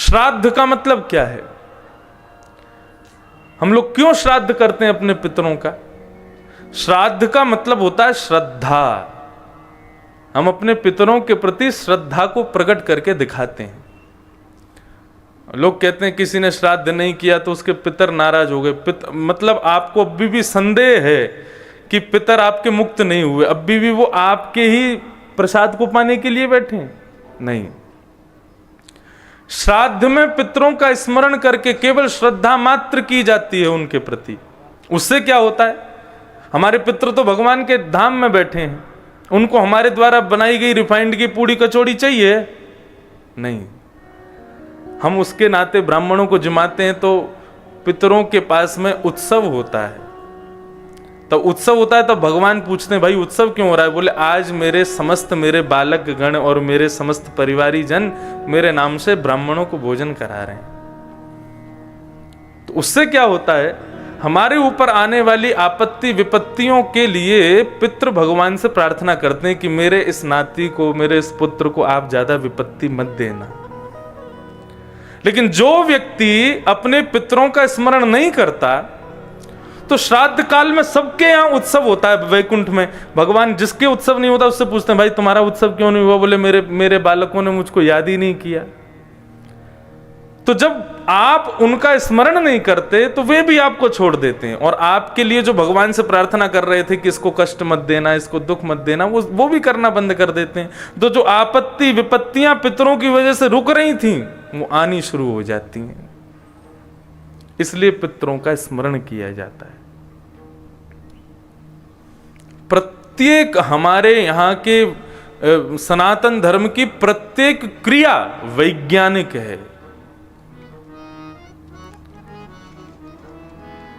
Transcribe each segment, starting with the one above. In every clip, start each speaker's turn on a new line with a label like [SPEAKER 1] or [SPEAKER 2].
[SPEAKER 1] श्राद्ध का मतलब क्या है? हम लोग क्यों श्राद्ध करते हैं अपने पितरों का? श्राद्ध का मतलब होता है श्रद्धा। हम अपने पितरों के प्रति श्रद्धा को प्रकट करके दिखाते हैं। लोग कहते हैं किसी ने श्राद्ध नहीं किया तो उसके पितर नाराज हो गए। मतलब आपको अभी भी संदेह है कि पितर आपके मुक्त नहीं हुए, अभी भी वो आपके ही प्रसाद को पाने के लिए बैठे हैं? नहीं। श्राद्ध में पितरों का स्मरण करके केवल श्रद्धा मात्र की जाती है उनके प्रति। उससे क्या होता है? हमारे पितर तो भगवान के धाम में बैठे हैं, उनको हमारे द्वारा बनाई गई रिफाइंड की पूड़ी कचौड़ी चाहिए? नहीं। हम उसके नाते ब्राह्मणों को जिमाते हैं तो पितरों के पास में उत्सव होता है। तो उत्सव होता है तो भगवान पूछते हैं भाई उत्सव क्यों हो रहा है? बोले आज मेरे बालक गण और मेरे समस्त परिवारी जन मेरे नाम से ब्राह्मणों को भोजन करा रहे हैं। तो उससे क्या होता है? हमारे ऊपर आने वाली आपत्ति विपत्तियों के लिए पितृ भगवान से प्रार्थना करते हैं कि मेरे इस नाती को, मेरे इस पुत्र को आप ज्यादा विपत्ति मत देना। लेकिन जो व्यक्ति अपने पितरों का स्मरण नहीं करता, तो श्राद्ध काल में सबके यहां उत्सव होता है। वैकुंठ में भगवान जिसके उत्सव नहीं होता उससे पूछते हैं भाई तुम्हारा उत्सव क्यों नहीं हुआ? बोले मेरे बालकों ने मुझको याद ही नहीं किया। तो जब आप उनका स्मरण नहीं करते तो वे भी आपको छोड़ देते हैं, और आपके लिए जो भगवान से प्रार्थना कर रहे थे कि इसको कष्ट मत देना, इसको दुख मत देना, वो भी करना बंद कर देते हैं। तो जो आपत्ति विपत्तियां पितरों की वजह से रुक रही थी वो आनी शुरू हो जाती हैं। इसलिए पितरों का स्मरण किया जाता है। प्रत्येक हमारे यहाँ के सनातन धर्म की प्रत्येक क्रिया वैज्ञानिक है।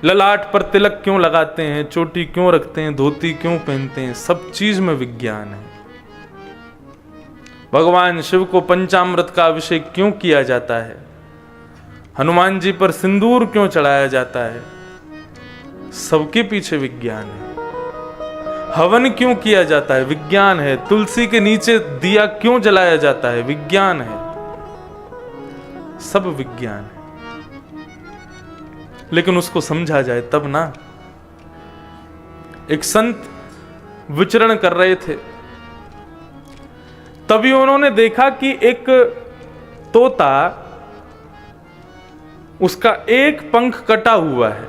[SPEAKER 1] ललाट पर तिलक क्यों लगाते हैं, चोटी क्यों रखते हैं, धोती क्यों पहनते हैं, सब चीज में विज्ञान है। भगवान शिव को पंचामृत का अभिषेक क्यों किया जाता है, हनुमान जी पर सिंदूर क्यों चढ़ाया जाता है, सबके पीछे विज्ञान है। हवन क्यों किया जाता है, विज्ञान है। तुलसी के नीचे दिया क्यों जलाया जाता है, विज्ञान है। सब विज्ञान है। लेकिन उसको समझा जाए तब ना। एक संत विचरण कर रहे थे, तभी उन्होंने देखा कि एक तोता, उसका एक पंख कटा हुआ है,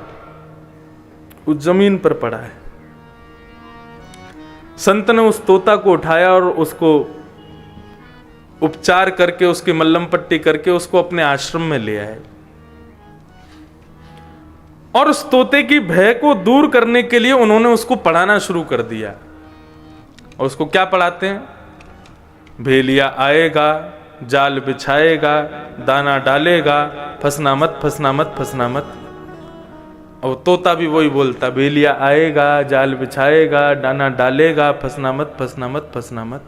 [SPEAKER 1] उस जमीन पर पड़ा है। संत ने उस तोता को उठाया और उसको उपचार करके, उसकी मल्लम पट्टी करके उसको अपने आश्रम में ले आए। और उस तोते की भय को दूर करने के लिए उन्होंने उसको पढ़ाना शुरू कर दिया। और उसको क्या पढ़ाते हैं? भेलिया आएगा, जाल बिछाएगा, दाना डालेगा, फंसना मत, फंसना मत, फंसना मत। और तोता भी वही बोलता, भेलिया आएगा, जाल बिछाएगा, दाना डालेगा, फंसना मत, फंसना मत, फंसना मत।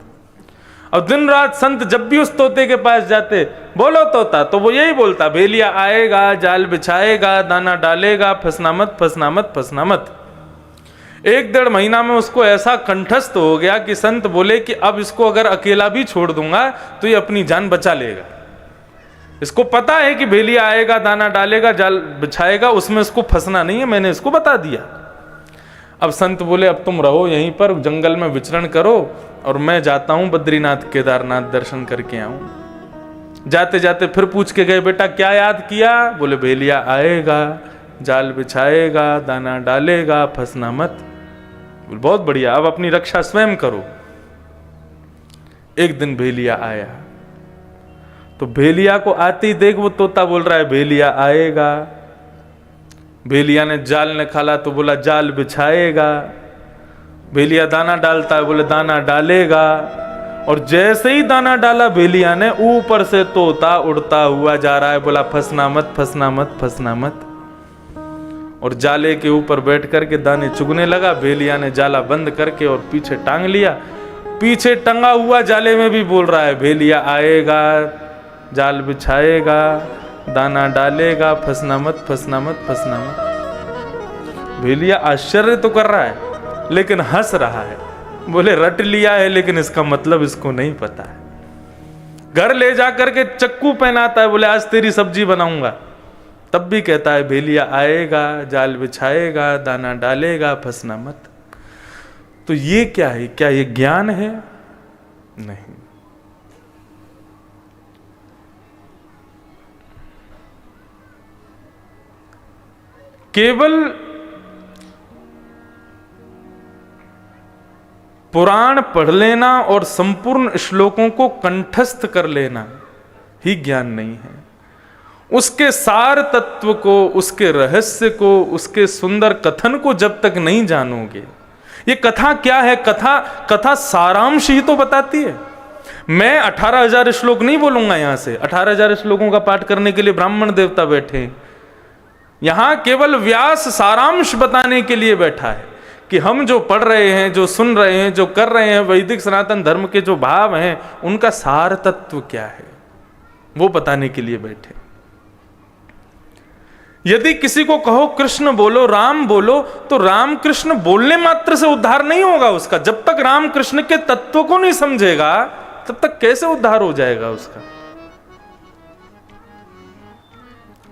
[SPEAKER 1] अब दिन रात संत जब भी उस तोते के पास जाते, बोलो तोता, तो वो यही बोलता, भेलिया आएगा, जाल बिछाएगा, दाना डालेगा, फंसना मत, फंसना मत, फंसना मत। 1-1.5 महीना में उसको ऐसा कंठस्थ हो गया कि संत बोले कि अब इसको अगर अकेला भी छोड़ दूंगा तो ये अपनी जान बचा लेगा। इसको पता है कि भेलिया आएगा, दाना डालेगा, जाल बिछाएगा, उसमें इसको फंसना नहीं है, मैंने इसको बता दिया। अब संत बोले अब तुम रहो यहीं पर, जंगल में विचरण करो, और मैं जाता हूं बद्रीनाथ केदारनाथ दर्शन करके आऊं। जाते जाते फिर पूछ के गए, बेटा क्या याद किया? बोले भेलिया आएगा, जाल बिछाएगा, दाना डालेगा, फंसना मत। बहुत बढ़िया, अब अपनी रक्षा स्वयं करो। एक दिन भेलिया आया, तो भेलिया को आते ही देख वो तोता बोल रहा है भेलिया आएगा। भेलिया ने जाल निकाला तो बोला जाल बिछाएगा। भेलिया दाना डालता है, बोले दाना डालेगा। और जैसे ही दाना डाला भेलिया ने, ऊपर से तोता उड़ता हुआ जा रहा है, बोला फंसना मत, फंसना मत, फंसना मत। और जाले के ऊपर बैठ करके दाने चुगने लगा। भेलिया ने जाला बंद करके और पीछे टांग लिया। पीछे टंगा हुआ जाले में भी बोल रहा है भेलिया आएगा, जाल बिछाएगा, दाना डालेगा, फंसना मत, फंसना मत, फंसना मत। भेलिया आश्चर्य तो कर रहा है लेकिन हंस रहा है। बोले रट लिया है लेकिन इसका मतलब इसको नहीं पता है। घर ले जाकर के चक्कू पहनाता है, बोले आज तेरी सब्जी बनाऊंगा, तब भी कहता है भेलिया आएगा, जाल बिछाएगा, दाना डालेगा, फंसना मत। तो ये क्या है? क्या ये ज्ञान है? नहीं। केवल पुराण पढ़ लेना और संपूर्ण श्लोकों को कंठस्थ कर लेना ही ज्ञान नहीं है। उसके सार तत्व को, उसके रहस्य को, उसके सुंदर कथन को जब तक नहीं जानोगे, ये कथा क्या है? कथा सारांश ही तो बताती है। मैं 18,000 श्लोक नहीं बोलूंगा यहां से, 18,000 श्लोकों का पाठ करने के लिए ब्राह्मण देवता बैठे हैं। यहां केवल व्यास सारांश बताने के लिए बैठा है कि हम जो पढ़ रहे हैं, जो सुन रहे हैं, जो कर रहे हैं, वैदिक सनातन धर्म के जो भाव हैं, उनका सार तत्व क्या है, वो बताने के लिए बैठे। यदि किसी को कहो कृष्ण बोलो, राम बोलो, तो राम कृष्ण बोलने मात्र से उद्धार नहीं होगा उसका। जब तक राम कृष्ण के तत्व को नहीं समझेगा, तब तक कैसे उद्धार हो जाएगा उसका?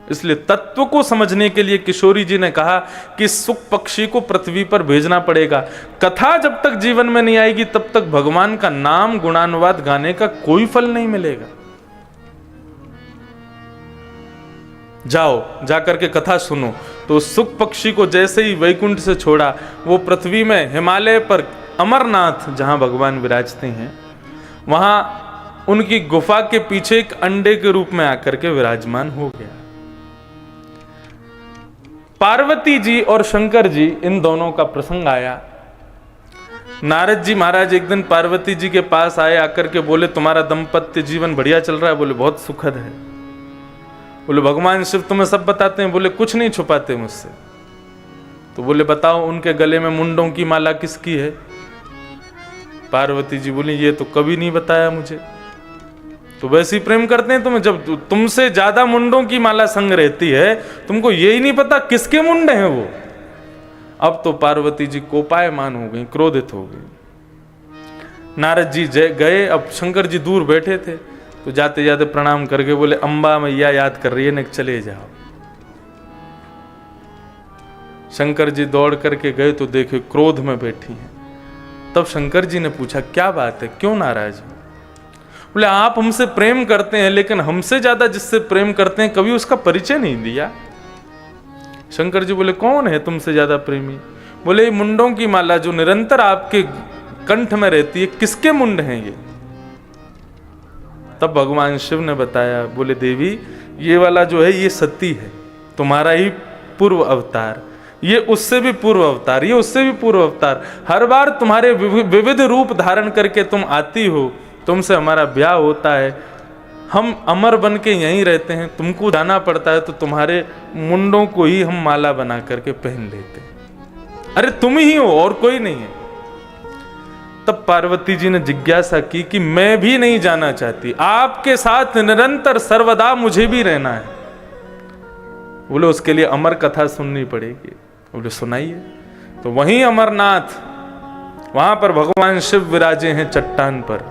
[SPEAKER 1] इसलिए तत्व को समझने के लिए किशोरी जी ने कहा कि सुख पक्षी को पृथ्वी पर भेजना पड़ेगा। कथा जब तक जीवन में नहीं आएगी, तब तक भगवान का नाम गुणानुवाद गाने का कोई फल नहीं मिलेगा। जाओ, जाकर के कथा सुनो। तो सुख पक्षी को जैसे ही वैकुंठ से छोड़ा, वो पृथ्वी में हिमालय पर अमरनाथ जहां भगवान विराजते हैं, वहां उनकी गुफा के पीछे एक अंडे के रूप में आकर के विराजमान हो गया। पार्वती जी और शंकर जी, इन दोनों का प्रसंग आया। नारद जी महाराज एक दिन पार्वती जी के पास आए, आकर के बोले तुम्हारा दाम्पत्य जीवन बढ़िया चल रहा है? बोले बहुत सुखद है। बोले भगवान शिव तुम्हें सब बताते हैं? बोले कुछ नहीं छुपाते मुझसे। तो बोले बताओ उनके गले में मुंडों की माला किसकी है? पार्वती जी बोली ये तो कभी नहीं बताया मुझे। तो वैसे ही प्रेम करते हैं तुम्हें, जब तुमसे ज्यादा मुंडों की माला संग रहती है, तुमको यही नहीं पता किसके मुंड हैं वो। अब तो पार्वती जी कोपायमान हो गई, क्रोधित हो गई। नारद जी गए, अब शंकर जी दूर बैठे थे, तो जाते जाते प्रणाम करके बोले अम्बा मैया याद कर रही है न, चले जाओ। शंकर जी दौड़ करके गए तो देखे क्रोध में बैठी हैं। तब शंकर जी ने पूछा क्या बात है, क्यों नाराज हो? बोले आप हमसे प्रेम करते हैं, लेकिन हमसे ज्यादा जिससे प्रेम करते हैं कभी उसका परिचय नहीं दिया। शंकर जी बोले कौन है तुमसे ज्यादा प्रेमी? बोले मुंडों की माला जो निरंतर आपके कंठ में रहती है, किसके मुंड हैं ये? तब भगवान शिव ने बताया, बोले देवी ये वाला जो है ये सती है, तुम्हारा ही पूर्व अवतार, ये उससे भी पूर्व अवतार, ये उससे भी पूर्व अवतार। हर बार तुम्हारे विविध रूप धारण करके तुम आती हो, तुमसे हमारा ब्याह होता है, हम अमर बन के यहीं रहते हैं, तुमको जाना पड़ता है तो तुम्हारे मुंडों को ही हम माला बना करके पहन लेते हैं। अरे तुम ही हो और कोई नहीं है। तब पार्वती जी ने जिज्ञासा की कि मैं भी नहीं जाना चाहती, आपके साथ निरंतर सर्वदा मुझे भी रहना है। बोले उसके लिए अमर कथा सुननी पड़ेगी। बोले सुनाइए। तो वहीं अमरनाथ, वहां पर भगवान शिव विराजे हैं चट्टान पर,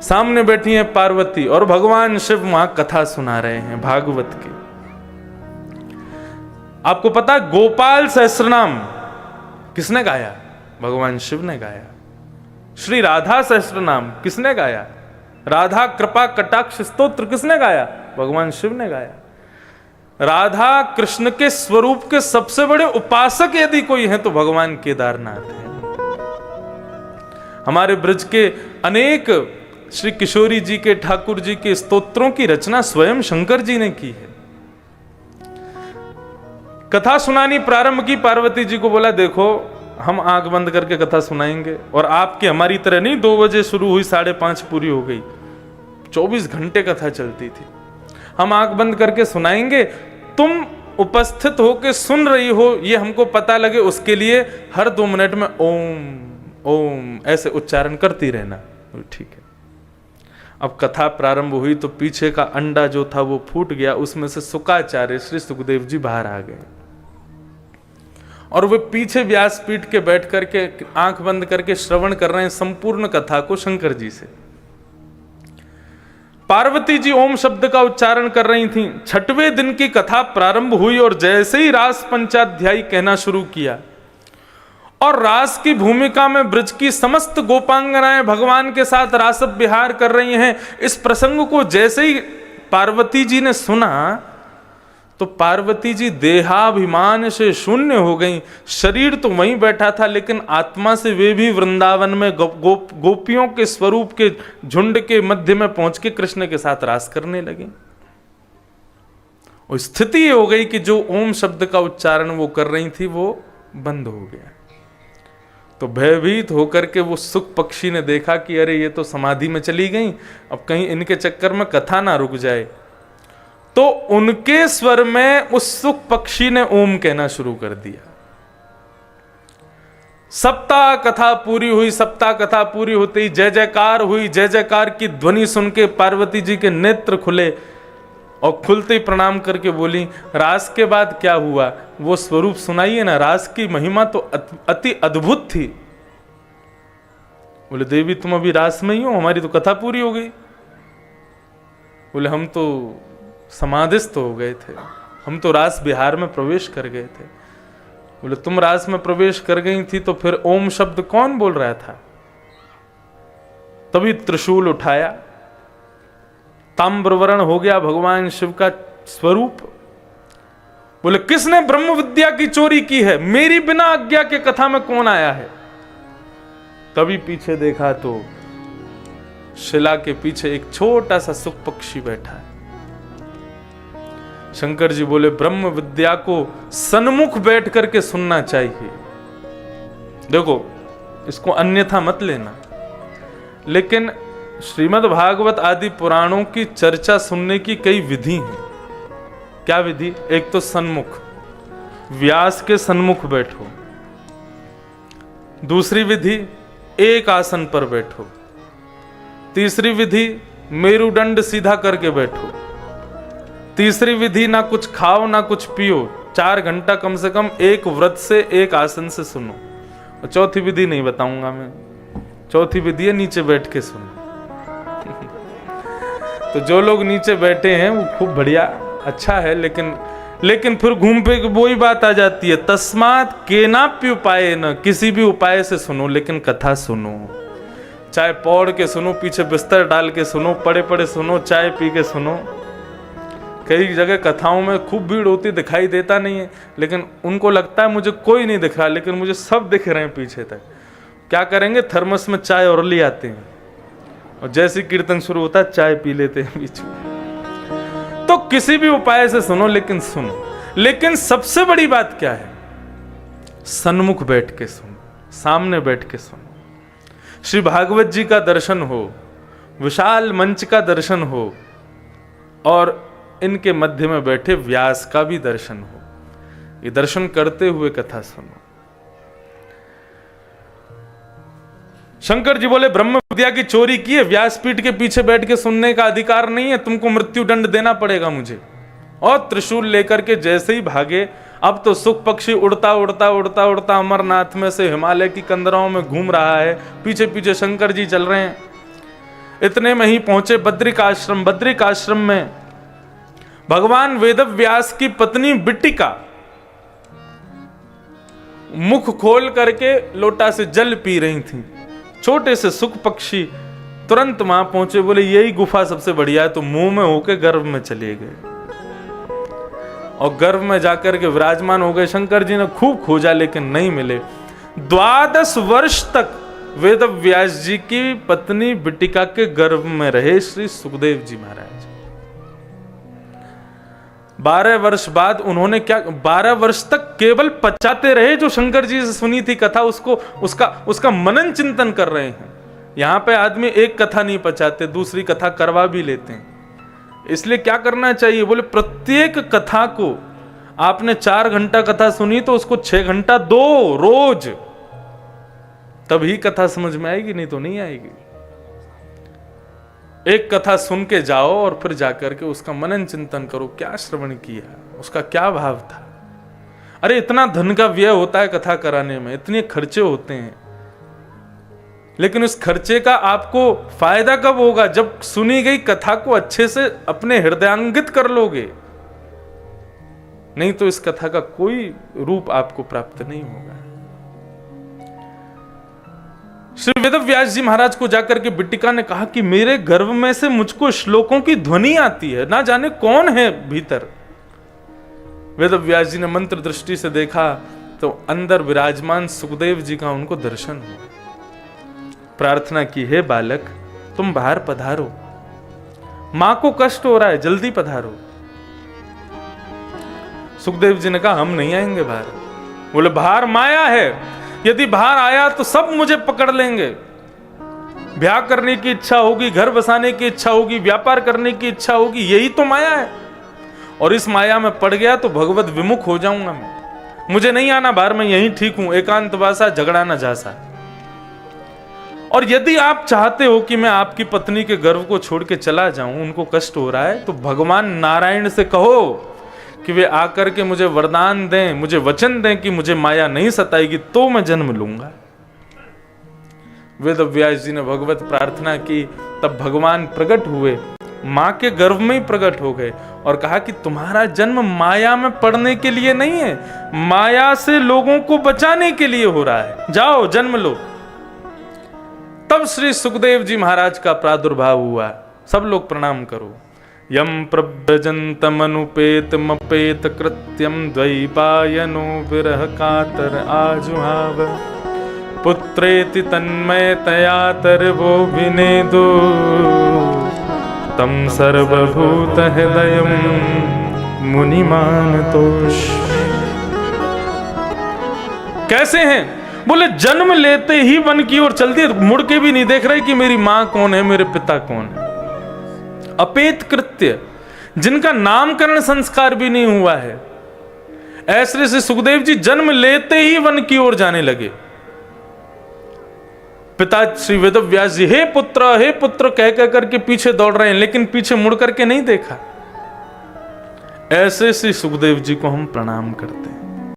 [SPEAKER 1] सामने बैठी हैं पार्वती और भगवान शिव वहां कथा सुना रहे हैं भागवत की। आपको पता गोपाल सहस्त्रनाम किसने गाया? भगवान शिव ने गाया। श्री राधा सहस्त्रनाम किसने गाया? राधा कृपा कटाक्ष स्तोत्र किसने गाया? भगवान शिव ने गाया। राधा कृष्ण के स्वरूप के सबसे बड़े उपासक यदि कोई है तो भगवान केदारनाथ है। हमारे ब्रज के अनेक श्री किशोरी जी के, ठाकुर जी के स्तोत्रों की रचना स्वयं शंकर जी ने की है। कथा सुनानी प्रारंभ की, पार्वती जी को बोला देखो हम आंख बंद करके कथा सुनाएंगे, और आपकी हमारी तरह नहीं 2 बजे शुरू हुई 5:30 पूरी हो गई, 24 घंटे कथा चलती थी। हम आंख बंद करके सुनाएंगे, तुम उपस्थित होके सुन रही हो ये हमको पता लगे, उसके लिए हर 2 मिनट में ओम ओम ऐसे उच्चारण करती रहना। ठीक है। अब कथा प्रारंभ हुई तो पीछे का अंडा जो था वो फूट गया, उसमें से शुकाचार्य श्री सुखदेव जी बाहर आ गए और वे पीछे व्यासपीठ के बैठ करके आंख बंद करके श्रवण कर रहे हैं संपूर्ण कथा को शंकर जी से। पार्वती जी ओम शब्द का उच्चारण कर रही थीं। 6वें दिन की कथा प्रारंभ हुई और जैसे ही रास पंचाध्यायी कहना शुरू किया और रास की भूमिका में ब्रज की समस्त गोपांगनाएं भगवान के साथ रास विहार कर रही हैं, इस प्रसंग को जैसे ही पार्वती जी ने सुना तो पार्वती जी देहाभिमान से शून्य हो गई। शरीर तो वहीं बैठा था लेकिन आत्मा से वे भी वृंदावन में गोपियों के स्वरूप के झुंड के मध्य में पहुंच के कृष्ण के साथ रास करने लगे। और स्थिति ये हो गई कि जो ओम शब्द का उच्चारण वो कर रही थी वो बंद हो गया। तो भयभीत होकर के वो सुख पक्षी ने देखा कि अरे ये तो समाधि में चली गई, अब कहीं इनके चक्कर में कथा ना रुक जाए। तो उनके स्वर में उस सुख पक्षी ने ओम कहना शुरू कर दिया। सप्ताह कथा पूरी हुई। सप्ताह कथा पूरी होते ही जय जयकार हुई। जय जयकार की ध्वनि सुन के पार्वती जी के नेत्र खुले और खुलते ही प्रणाम करके बोली, रास के बाद क्या हुआ वो स्वरूप सुनाइए ना, रास की महिमा तो अति अद्भुत थी। बोले देवी तुम अभी रास में ही हो, हमारी तो कथा पूरी हो गई। बोले हम तो समाधिस्थ हो गए थे, हम तो रास बिहार में प्रवेश कर गए थे। बोले तुम रास में प्रवेश कर गई थी तो फिर ओम शब्द कौन बोल रहा था? तभी त्रिशूल उठाया, ताम्रवर्ण हो गया भगवान शिव का स्वरूप। बोले किसने ब्रह्म विद्या की चोरी की है? मेरी बिना आज्ञा के कथा में कौन आया है? तभी पीछे देखा तो शिला के पीछे एक छोटा सा सुख पक्षी बैठा है। शंकर जी बोले ब्रह्म विद्या को सन्मुख बैठ करके सुनना चाहिए। देखो इसको अन्यथा मत लेना, लेकिन श्रीमद् भागवत आदि पुराणों की चर्चा सुनने की कई विधि हैं। क्या विधि? एक तो सन्मुख, व्यास के सन्मुख बैठो। दूसरी विधि एक आसन पर बैठो। तीसरी विधि मेरुदंड सीधा करके बैठो। तीसरी विधि ना कुछ खाओ ना कुछ पियो, 4 घंटा कम से कम एक व्रत से एक आसन से सुनो। और चौथी विधि नहीं बताऊंगा मैं, चौथी विधि है नीचे बैठ के सुनो। तो जो लोग नीचे बैठे हैं वो खूब बढ़िया अच्छा है, लेकिन फिर घूम पे वही बात आ जाती है, तस्मात केनाप्य उपाय न, किसी भी उपाय से सुनो लेकिन कथा सुनो। चाहे पौड़ के सुनो, पीछे बिस्तर डाल के सुनो, पड़े पड़े सुनो, चाय पी के सुनो। कई जगह कथाओं में खूब भीड़ होती दिखाई देता नहीं है, लेकिन उनको लगता है मुझे कोई नहीं दिख रहा, लेकिन मुझे सब दिख रहे हैं पीछे तक। क्या करेंगे? थर्मस में चाय और ले आते हैं और जैसे कीर्तन शुरू होता है चाय पी लेते हैं बीच में। तो किसी भी उपाय से सुनो लेकिन सुनो। लेकिन सबसे बड़ी बात क्या है? सन्मुख बैठ के सुनो, सामने बैठ के सुनो। श्री भागवत जी का दर्शन हो, विशाल मंच का दर्शन हो और इनके मध्य में बैठे व्यास का भी दर्शन हो। ये दर्शन करते हुए कथा सुनो। शंकर जी बोले ब्रह्म विद्या की चोरी की है, व्यासपीठ के पीछे बैठ के सुनने का अधिकार नहीं है, तुमको मृत्यु दंड देना पड़ेगा मुझे। और त्रिशूल लेकर के जैसे ही भागे, अब तो सुख पक्षी उड़ता उड़ता उड़ता उड़ता अमरनाथ में से हिमालय की कंदराओं में घूम रहा है, पीछे पीछे शंकर जी चल रहे हैं। इतने में ही पहुंचे बद्रिकाश्रम। बद्रिकाश्रम में भगवान वेदव्यास की पत्नी बिट्टिका मुख खोल करके लोटा से जल पी रही थी। छोटे से सुख पक्षी तुरंत वहां पहुंचे, बोले यही गुफा सबसे बढ़िया है, तो मुंह में होके गर्भ में चले गए और गर्भ में जाकर के विराजमान हो गए। शंकर जी ने खूब खोजा लेकिन नहीं मिले। 12 वर्ष तक वेदव्यास जी की पत्नी बिट्टिका के गर्भ में रहे श्री सुखदेव जी महाराज। 12 वर्ष बाद उन्होंने क्या, 12 वर्ष तक केवल पचाते रहे जो शंकर जी से सुनी थी कथा, उसका मनन चिंतन कर रहे हैं। यहां पे आदमी एक कथा नहीं पचाते, दूसरी कथा करवा भी लेते हैं। इसलिए क्या करना चाहिए? बोले प्रत्येक कथा को आपने 4 घंटा कथा सुनी तो उसको 6 घंटा दो रोज, तभी कथा समझ में आएगी, नहीं तो नहीं आएगी। एक कथा सुन के जाओ और फिर जाकर के उसका मनन चिंतन करो, क्या श्रवण किया, उसका क्या भाव था। अरे इतना धन का व्यय होता है कथा कराने में, इतने खर्चे होते हैं, लेकिन उस खर्चे का आपको फायदा कब होगा? जब सुनी गई कथा को अच्छे से अपने हृदयांगित कर लोगे, नहीं तो इस कथा का कोई रूप आपको प्राप्त नहीं होगा। श्री वेदव्यास जी महाराज को जाकर के बिट्टिका ने कहा कि मेरे गर्भ में से मुझको श्लोकों की ध्वनि आती है, ना जाने कौन है भीतर। वेदव्यास जी ने मंत्र दृष्टि से देखा तो अंदर विराजमान सुखदेव जी का उनको दर्शन हुआ। प्रार्थना की, हे बालक तुम बाहर पधारो, मां को कष्ट हो रहा है, जल्दी पधारो। सुखदेव जी ने कहा हम नहीं आएंगे बाहर। बोले बाहर माया है, यदि बाहर आया तो सब मुझे पकड़ लेंगे। ब्याह करने की इच्छा होगी, घर बसाने की इच्छा होगी, व्यापार करने की इच्छा होगी, यही तो माया है। और इस माया में पड़ गया तो भगवत विमुख हो जाऊंगा मैं। मुझे नहीं आना बाहर, मैं यहीं ठीक हूं, एकांतवासा, झगड़ा न जासा। और यदि आप चाहते हो कि मैं आपकी पत्नी के गर्भ को छोड़ के चला जाऊं, उनको कष्ट हो रहा है, तो भगवान नारायण से कहो कि वे आकर के मुझे वरदान दें, मुझे वचन दें कि मुझे माया नहीं सताएगी, तो मैं जन्म लूंगा। वेदव्यास जी ने भगवत प्रार्थना की, तब भगवान प्रकट हुए, मां के गर्भ में ही प्रकट हो गए और कहा कि तुम्हारा जन्म माया में पड़ने के लिए नहीं है, माया से लोगों को बचाने के लिए हो रहा है, जाओ जन्म लो। तब श्री सुखदेव जी महाराज का प्रादुर्भाव हुआ। सब लोग प्रणाम करो। यम प्रव्रजन्तमनुपेत मपेत कृत्यम द्वैपायनो विरह कातर आजुहाव पुत्रेति तन्मयतया तरवो विनेदो तम सर्वभूत हृदयम मुनिमानतोष। कैसे हैं? बोले जन्म लेते ही वन की ओर चल दिए, मुड़ के भी नहीं देख रहे कि मेरी मां कौन है, मेरे पिता कौन है। अपेत कृत्य, जिनका नामकरण संस्कार भी नहीं हुआ है, ऐसे से सुखदेव जी जन्म लेते ही वन की ओर जाने लगे। पिता श्री वेदव्यास जी हे पुत्र कह कह करके पीछे दौड़ रहे हैं, लेकिन पीछे मुड़ करके नहीं देखा। ऐसे श्री सुखदेव जी को हम प्रणाम करते हैं।